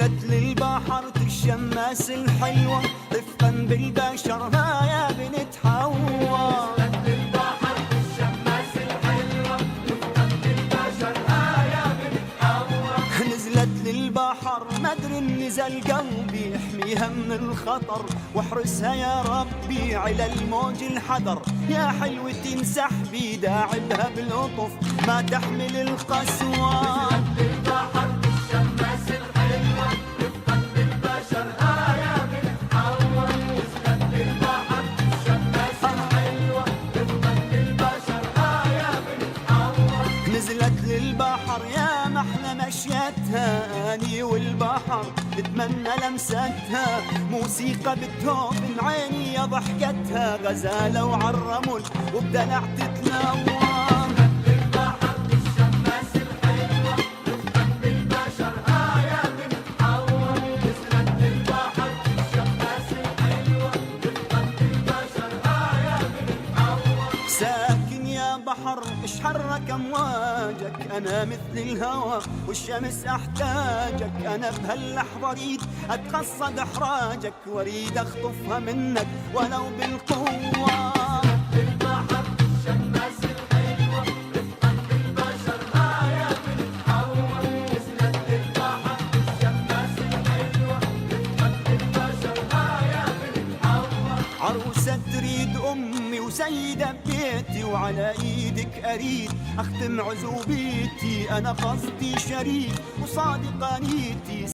نزلت للبحر الشماس الحلوة رفقا بالبشر ها يا بنت حوا. نزلت للبحر الشماس الحلوة رفقا بالبشر ها يا بنت حوا. نزلت للبحر مدري نزل قلبي يحميها من الخطر واحرسها يا ربي على الموج الحذر. يا حلوتي انسح داعبها بلطف ما تحمل القسوة. نزلت للبحر الشماس الحلوة رفقا بالبشر ها يا بنت حوا. نزلت للبحر الشماس الحلوة رفقا بالبشر ها يا بنت حوا. نزلت للبحر يا محلى مشيتها اني والبحر نتمنى لمستها. موسيقى بتهوب من عيني يا ضحكتها غزالة وعالرمل وبدلع تتنوى. للبحر الشماس الحلوة رفقا بالبشر ها يا بنت حوا. نزلت للبحر الشماس الحلوة رفقا بالبشر ها يا بنت حوا. ساكن يا بحر اش حرك امواجك انا مثل الهوى والشمس احتاجك. انا بهاللحظة اريد اتقصد احراجك واريد اخطفها منك ولو بالقوة. للبحر الشماس الحلوة رفقا بالبشر ها يا بنت حوا. نزلت للبحر الشماس الحلوة رفقا بالبشر ها يا بنت حوا. عروسة تريد امي وسيدة بيتي وعلى ايدك اريد اختم عزوبيتي. انا قصدي شريك وصادقة نيتي